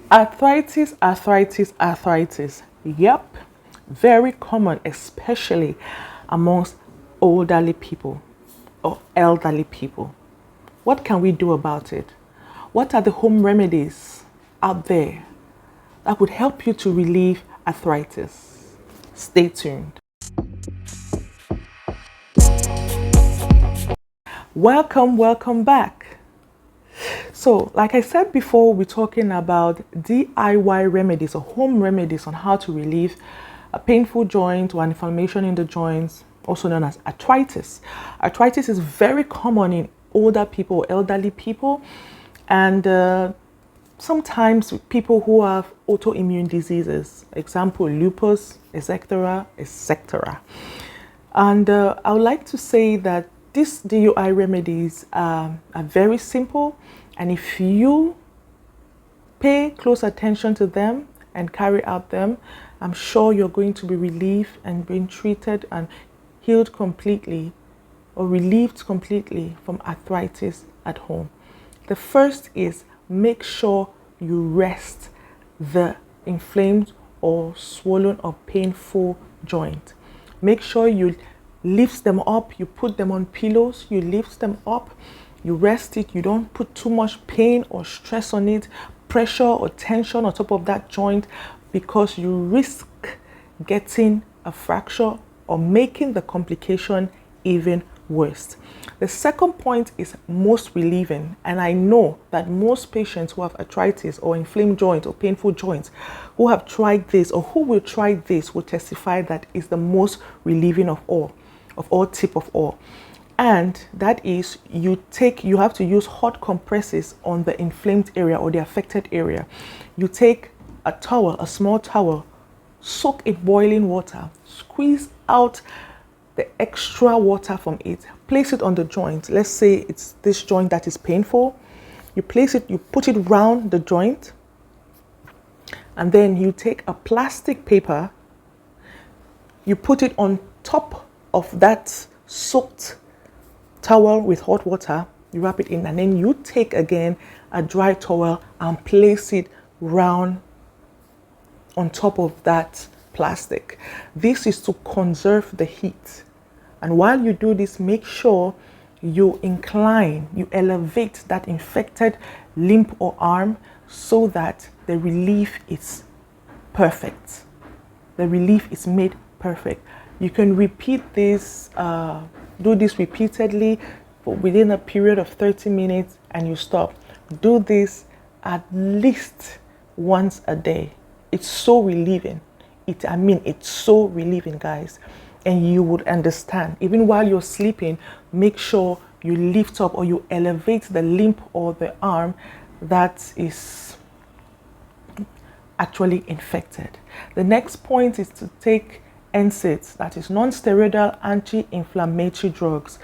Arthritis, arthritis, arthritis. Yep, very common, especially amongst elderly people or elderly people. What can we do about it? What are the home remedies out there that would help you to relieve arthritis? Stay tuned. Welcome back. So, like I said before, we're talking about DIY remedies or home remedies on how to relieve a painful joint or inflammation in the joints, also known as arthritis. Arthritis is very common in older people, elderly people, and sometimes people who have autoimmune diseases, example lupus, etc. And I would like to say that these DIY remedies are very simple, and if you pay close attention to them and carry out them, I'm sure you're going to be relieved and being treated and healed completely or relieved completely from arthritis at home. The first is make sure you rest the inflamed or swollen or painful joint. Make sure you lift them up, you put them on pillows, you lift them up, you rest it, you don't put too much pain or stress on it, pressure or tension on top of that joint, because you risk getting a fracture or making the complication even worse. The second point is most relieving, and I know that most patients who have arthritis or inflamed joints or painful joints who have tried this or who will try this will testify that is the most relieving of all tip of all. And that is you have to use hot compresses on the inflamed area or the affected area. You take a towel, a small towel, soak in boiling water, squeeze out the extra water from it, place it on the joint. Let's say it's this joint that is painful. You place it, you put it round the joint, and then you take a plastic paper, you put it on top of that soaked towel with hot water, you wrap it in, and then you take again a dry towel and place it round on top of that plastic. This is to conserve the heat. And while you do this, make sure you you elevate that infected limb or arm so that the relief is perfect. The relief is made perfect. You can repeat this, do this repeatedly for within a period of 30 minutes and you stop. Do this at least once a day. It's so relieving. It's so relieving, guys. And you would understand. Even while you're sleeping, make sure you lift up or you elevate the limb or the arm that is actually infected. The next point is to take NSAIDs, that is non-steroidal anti-inflammatory drugs.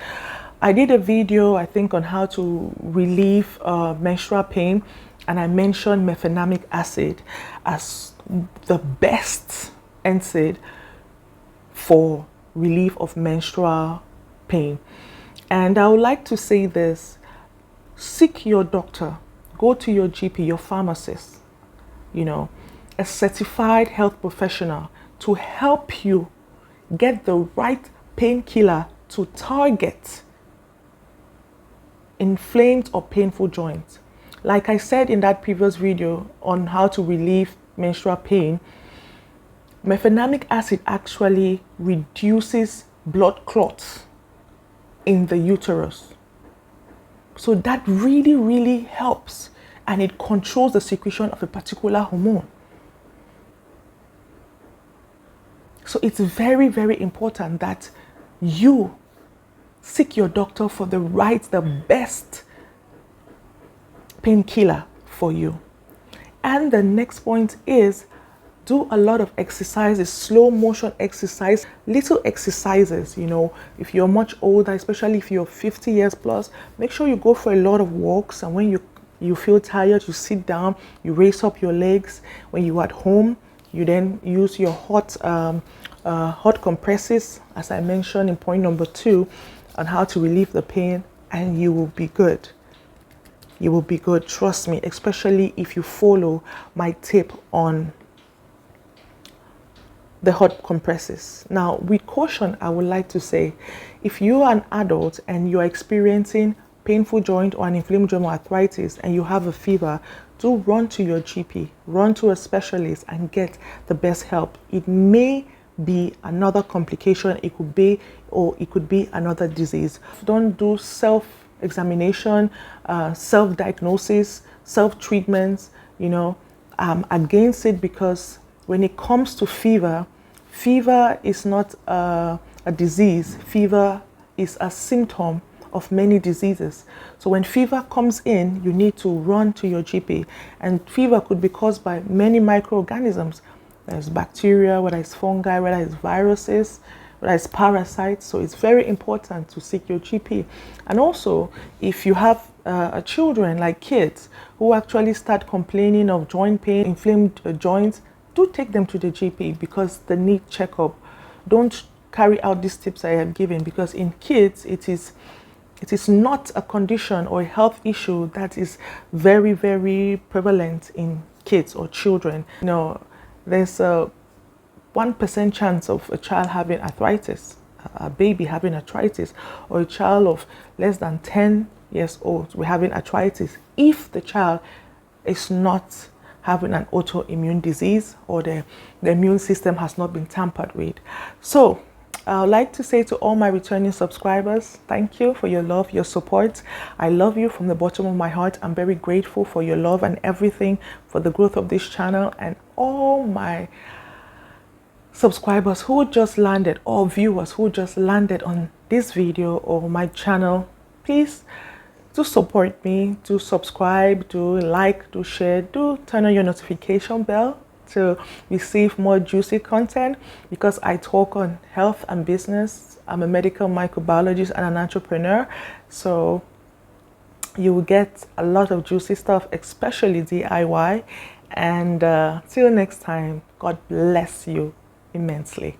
I did a video, I think, on how to relieve menstrual pain, and I mentioned mefenamic acid as the best NSAID for relief of menstrual pain. And I would like to say this: seek your doctor, go to your GP, your pharmacist, a certified health professional to help you get the right painkiller to target inflamed or painful joints. Like I said in that previous video on how to relieve menstrual pain, mefenamic acid actually reduces blood clots in the uterus. So that really, really helps, and it controls the secretion of a particular hormone. So it's very, very important that you seek your doctor for the best painkiller for you. And the next point is do a lot of exercises, slow motion exercise, little exercises. If you're much older, especially if you're 50 years plus, make sure you go for a lot of walks. And when you feel tired, you sit down, you raise up your legs. When you're at home, you then use your hot compresses, as I mentioned in point number 2, on how to relieve the pain, and you will be good. you will be good. Trust me, especially if you follow my tip on the hot compresses. Now, with caution, I would like to say, if you are an adult and you are experiencing painful joint or an inflamed joint or arthritis and you have a fever, do run to your GP, run to a specialist and get the best help. It may be another complication, it could be another disease. Don't do self-examination, self-diagnosis, self-treatments, against it, because when it comes to fever, fever is not a disease. Fever is a symptom of many diseases. So when fever comes in, you need to run to your GP. And fever could be caused by many microorganisms. There's bacteria, whether it's fungi, whether it's viruses, whether it's parasites. So it's very important to seek your GP. And also, if you have children, like kids, who actually start complaining of joint pain, inflamed joints, do take them to the GP because they need checkup. Don't carry out these tips I have given, because in kids, it is not a condition or a health issue that is very, very prevalent in kids or children. There's a 1% chance of a child having arthritis, a baby having arthritis, or a child of less than 10 years old we're having arthritis, if the child is not having an autoimmune disease or the immune system has not been tampered with. So I would like to say to all my returning subscribers, thank you for your love, your support. I love you from the bottom of my heart. I'm very grateful for your love and everything, for the growth of this channel, and all my subscribers who just landed, or viewers who just landed on this video or my channel. Please do support me, do subscribe, do like, do share, do turn on your notification bell to receive more juicy content, because I talk on health and business. I'm a medical microbiologist and an entrepreneur, so you will get a lot of juicy stuff, especially DIY. And till next time, God bless you immensely.